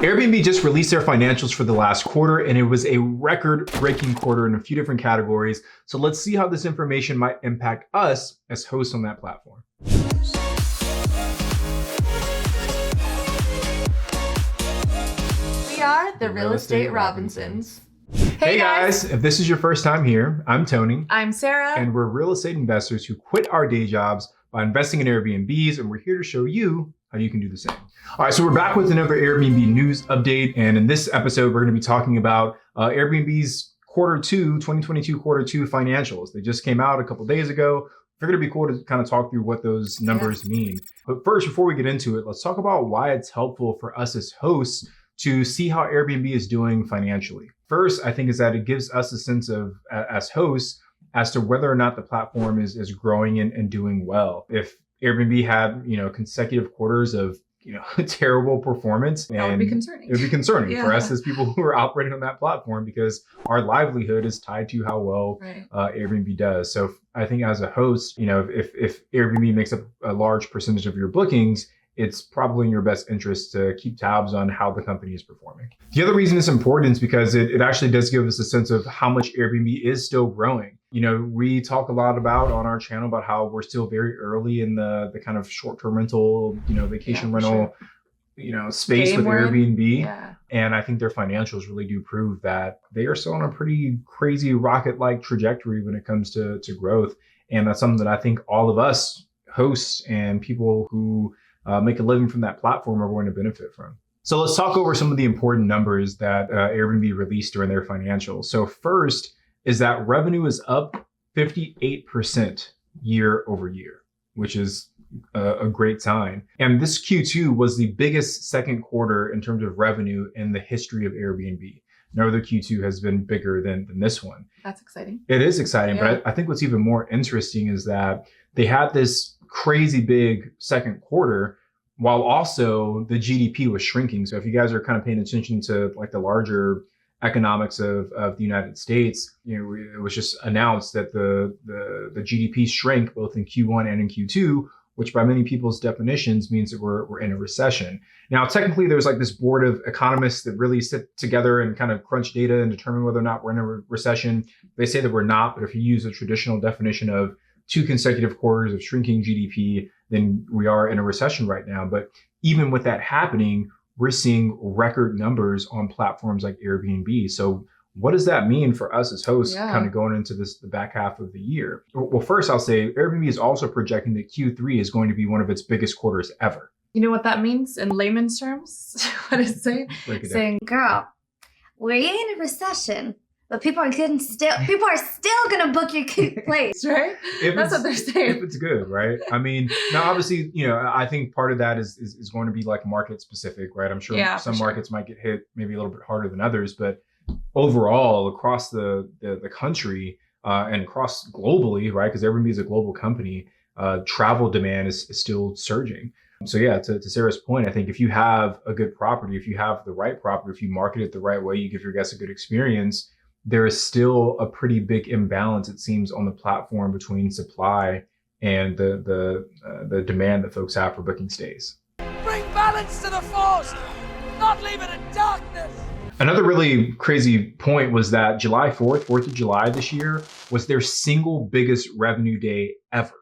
Airbnb just released their financials for the last quarter, and it was a record-breaking quarter in a few different categories. So let's see how this information might impact us as hosts on that platform. We are the Real Estate Robinsons. Hey guys, if this is your first time here, I'm Tony. I'm Sarah. And we're real estate investors who quit our day jobs by investing in Airbnbs, and we're here to show you how you can do the same. All right, so we're back with another Airbnb news update. And in this episode, we're going to be talking about Airbnb's Q2 2022 financials. They just came out a couple days ago. Figured it'd be cool to kind of talk through what those numbers mean. But first, before we get into it, let's talk about why it's helpful for us as hosts to see how Airbnb is doing financially. First, I think is that it gives us a sense of, as hosts, as to whether or not the platform is growing and doing well. If Airbnb had, consecutive quarters of, terrible performance, that would be concerning. It would be concerning for us as people who are operating on that platform, because our livelihood is tied to how well Airbnb does. So I think as a host, if Airbnb makes up a large percentage of your bookings, it's probably in your best interest to keep tabs on how the company is performing. The other reason it's important is because it actually does give us a sense of how much Airbnb is still growing. We talk a lot about on our channel about how we're still very early in the kind of short-term rental, vacation rental, space Game with word. Airbnb. Yeah. And I think their financials really do prove that they are still on a pretty crazy rocket-like trajectory when it comes to growth. And that's something that I think all of us hosts and people who make a living from that platform are going to benefit from. So let's talk over some of the important numbers that Airbnb released during their financials. So first is that revenue is up 58% year over year, which is a great sign. And this Q2 was the biggest second quarter in terms of revenue in the history of Airbnb. No other Q2 has been bigger than this one. That's exciting. It is exciting, but I think what's even more interesting is that they had this crazy big second quarter while also the GDP was shrinking. So if you guys are kind of paying attention to like the larger economics of the United States, it was just announced that the GDP shrank both in Q1 and in Q2, which by many people's definitions means that we're in a recession. Now, technically, there's like this board of economists that really sit together and kind of crunch data and determine whether or not we're in a recession. They say that we're not, but if you use a traditional definition of 2 consecutive quarters of shrinking GDP, then we are in a recession right now. But even with that happening, we're seeing record numbers on platforms like Airbnb. So what does that mean for us as hosts kind of going into the back half of the year? Well, first I'll say Airbnb is also projecting that Q3 is going to be one of its biggest quarters ever. You know what that means in layman's terms? What is it saying? Saying, girl, we're in a recession, but people are still gonna book your place, right? That's what they're saying. If it's good, right? I mean, now obviously, I think part of that is going to be like market specific, right? I'm sure some markets might get hit maybe a little bit harder than others, but overall across the country and across globally, right? Because Airbnb is a global company, travel demand is still surging. So yeah, to Sarah's point, I think if you have a good property, if you have the right property, if you market it the right way, you give your guests a good experience, there is still a pretty big imbalance, it seems, on the platform between supply and the demand that folks have for booking stays. Bring balance to the force, not leave it in darkness. Another really crazy point was that July 4th of July this year, was their single biggest revenue day ever.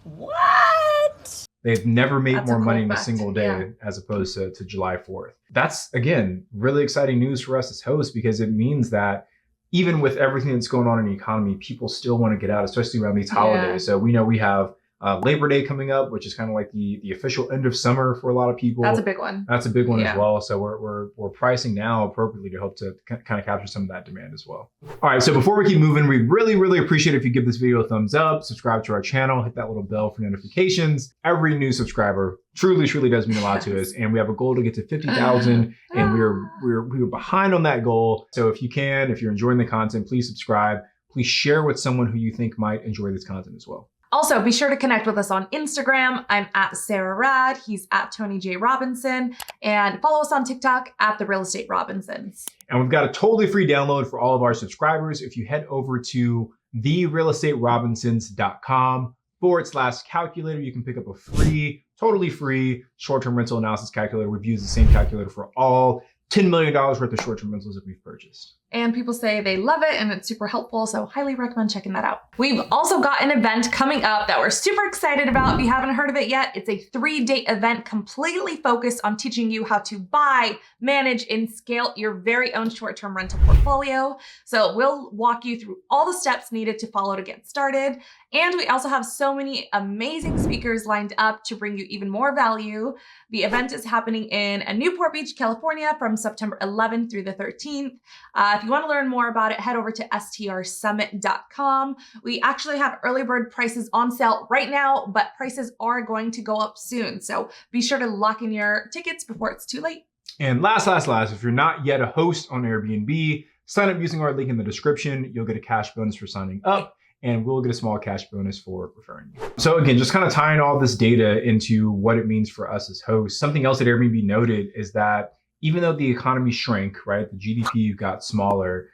What? They've never made more money in a fact. single day as opposed to July 4th. That's, again, really exciting news for us as hosts, because it means that even with everything that's going on in the economy, people still want to get out, especially around these holidays. So we know we have Labor Day coming up, which is kind of like the official end of summer for a lot of people. That's a big one. That's a big one as well. So we're pricing now appropriately to hope to kind of capture some of that demand as well. All right, so before we keep moving, we really appreciate if you give this video a thumbs up, subscribe to our channel, hit that little bell for notifications. Every new subscriber truly does mean a lot to us, and we have a goal to get to 50,000, and we're behind on that goal. So if you're enjoying the content, please subscribe. Please share with someone who you think might enjoy this content as well. Also, be sure to connect with us on Instagram. I'm at Sarah Rad. He's at Tony J. Robinson. And follow us on TikTok at The Real Estate Robinsons. And we've got a totally free download for all of our subscribers. If you head over to therealestaterobinsons.com/calculator, you can pick up a free totally free short-term rental analysis calculator. We've used the same calculator for all $10 million worth of short-term rentals that we've purchased. And people say they love it and it's super helpful, so highly recommend checking that out. We've also got an event coming up that we're super excited about. If you haven't heard of it yet, it's a 3-day event completely focused on teaching you how to buy, manage, and scale your very own short-term rental portfolio. So we'll walk you through all the steps needed to follow to get started. And we also have so many amazing speakers lined up to bring you even more value. The event is happening in Newport Beach, California from September 11th through the 13th. If you want to learn more about it, head over to strsummit.com. We actually have early bird prices on sale right now, but prices are going to go up soon. So be sure to lock in your tickets before it's too late. And last, if you're not yet a host on Airbnb, sign up using our link in the description. You'll get a cash bonus for signing up, and we'll get a small cash bonus for referring you. So again, just kind of tying all this data into what it means for us as hosts. Something else that Airbnb noted is that even though the economy shrank, right, the GDP got smaller,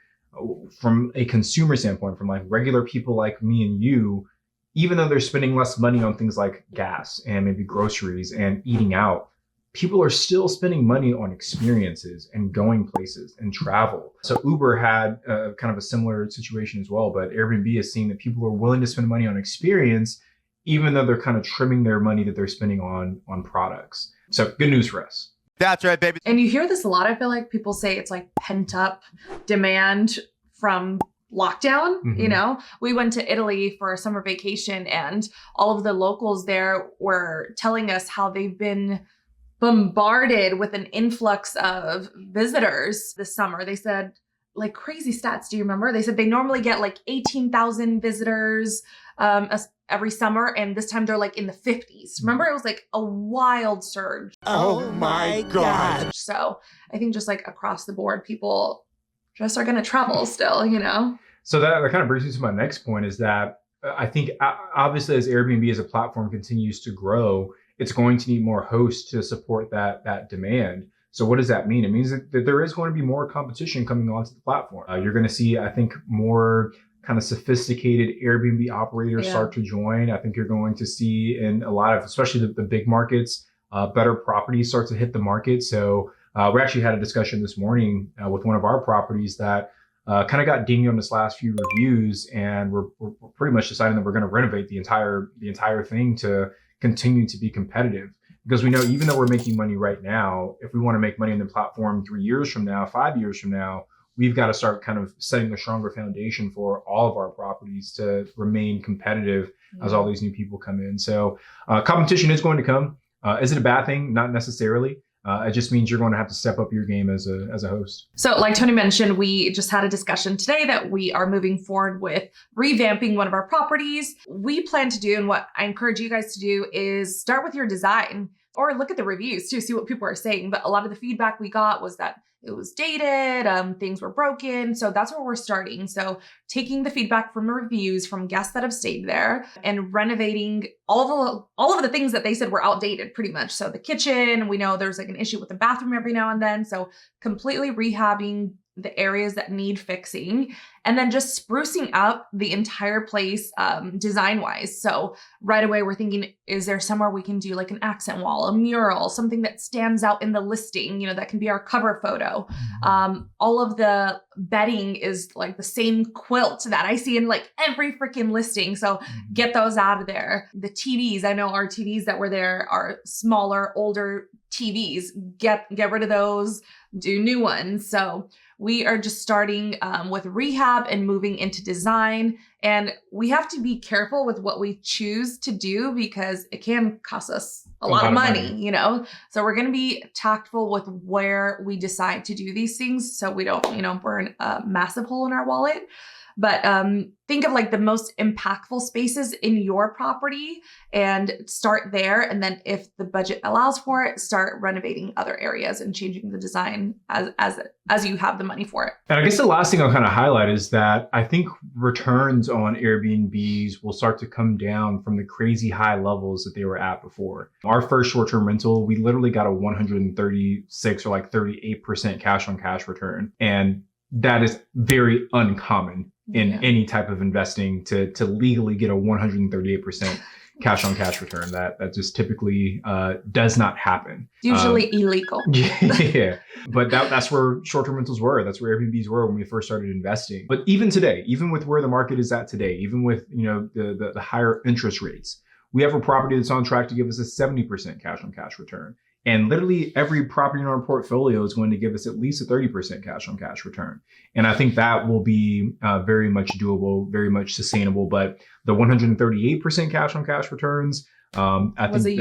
from a consumer standpoint, from like regular people like me and you, even though they're spending less money on things like gas and maybe groceries and eating out, people are still spending money on experiences and going places and travel. So Uber had kind of a similar situation as well, but Airbnb is seeing that people are willing to spend money on experience, even though they're kind of trimming their money that they're spending on products. So good news for us. That's right, baby. And you hear this a lot. I feel like people say it's like pent up demand from lockdown. Mm-hmm. You know, we went to Italy for a summer vacation and all of the locals there were telling us how they've been bombarded with an influx of visitors this summer. They said like crazy stats. Do you remember? They said they normally get like 18,000 visitors every summer. And this time they're like in the 50s. Remember, it was like a wild surge. Oh my God. So I think just like across the board, people just are going to travel still, you know? So that kind of brings me to my next point is that I think obviously as Airbnb as a platform continues to grow, it's going to need more hosts to support that demand. So what does that mean? It means that there is going to be more competition coming onto the platform. You're going to see, I think, more kind of sophisticated Airbnb operators start to join. I think you're going to see in a lot of, especially the big markets, better properties start to hit the market. So we actually had a discussion this morning with one of our properties that kind of got dinged on this last few reviews, and we're pretty much deciding that we're going to renovate the entire thing to continue to be competitive. Because we know even though we're making money right now, if we want to make money on the platform 3 years from now, 5 years from now, we've got to start kind of setting a stronger foundation for all of our properties to remain competitive as all these new people come in. So competition is going to come. Is it a bad thing? Not necessarily. It just means you're going to have to step up your game as a host. So like Tony mentioned, we just had a discussion today that we are moving forward with revamping one of our properties. We plan to do, and what I encourage you guys to do, is start with your design or look at the reviews to see what people are saying. But a lot of the feedback we got was that it was dated, things were broken. So that's where we're starting. So taking the feedback from the reviews from guests that have stayed there and renovating all of the things that they said were outdated pretty much. So the kitchen, we know there's like an issue with the bathroom every now and then. So completely rehabbing the areas that need fixing, and then just sprucing up the entire place design wise. So right away we're thinking, is there somewhere we can do like an accent wall, a mural, something that stands out in the listing, you know, that can be our cover photo. All of the bedding is like the same quilt that I see in like every freaking listing. So get those out of there. The TVs, I know our TVs that were there are smaller, older TVs. Get rid of those, do new ones. So we are just starting with rehab and moving into design. And we have to be careful with what we choose to do because it can cost us a lot of money, you know? So we're going to be tactful with where we decide to do these things so we don't, you know, burn a massive hole in our wallet. But think of like the most impactful spaces in your property and start there. And then if the budget allows for it, start renovating other areas and changing the design as you have the money for it. And I guess the last thing I'll kind of highlight is that I think returns on Airbnbs will start to come down from the crazy high levels that they were at before. Our first short-term rental, we literally got a 136 or like 38% cash on cash return. And that is very uncommon in any type of investing to legally get a 138% cash on cash return. That just typically does not happen. Usually illegal. Yeah, but that's where short-term rentals were. That's where Airbnbs were when we first started investing. But even today, even with where the market is at today, even with the higher interest rates, we have a property that's on track to give us a 70% cash on cash return. And literally every property in our portfolio is going to give us at least a 30% cash on cash return. And I think that will be very much doable, very much sustainable. But the 138% cash on cash returns, I think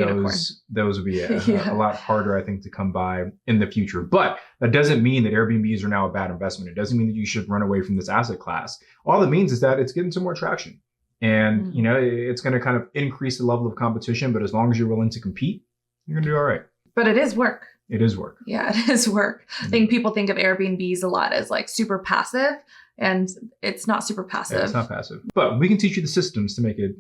those would be a lot harder, I think, to come by in the future. But that doesn't mean that Airbnbs are now a bad investment. It doesn't mean that you should run away from this asset class. All it means is that it's getting some more traction. And, it's going to kind of increase the level of competition. But as long as you're willing to compete, you're going to do all right. But it is work. It is work. Yeah, it is work. I think people think of Airbnbs a lot as like super passive, and it's not super passive. Yeah, it's not passive. But we can teach you the systems to make it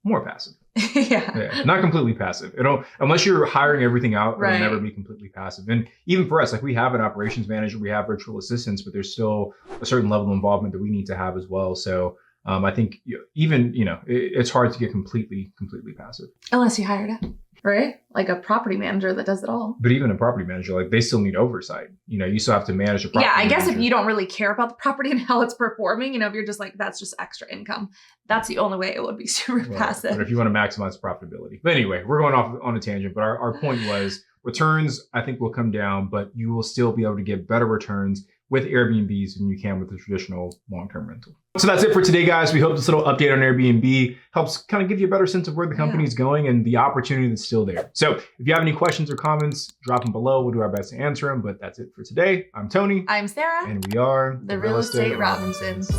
more passive. Yeah. Not completely passive. Unless you're hiring everything out, right. It'll never be completely passive. And even for us, like we have an operations manager, we have virtual assistants, but there's still a certain level of involvement that we need to have as well. So I think it's hard to get completely passive. Unless you hired it. Right? Like a property manager that does it all. But even a property manager, like they still need oversight. You still have to manage a property. Yeah, I guess manager. if you don't really care about the property and how it's performing, if you're just like, that's just extra income, that's the only way it would be super passive. But if you want to maximize profitability. But anyway, we're going off on a tangent, but our point was returns, I think, will come down, but you will still be able to get better returns with Airbnbs than you can with a traditional long-term rental. So that's it for today, guys. We hope this little update on Airbnb helps kind of give you a better sense of where the company is going and the opportunity that's still there. So if you have any questions or comments, drop them below. We'll do our best to answer them. But that's it for today. I'm Tony. I'm Sarah. And we are the Real Estate Robinsons.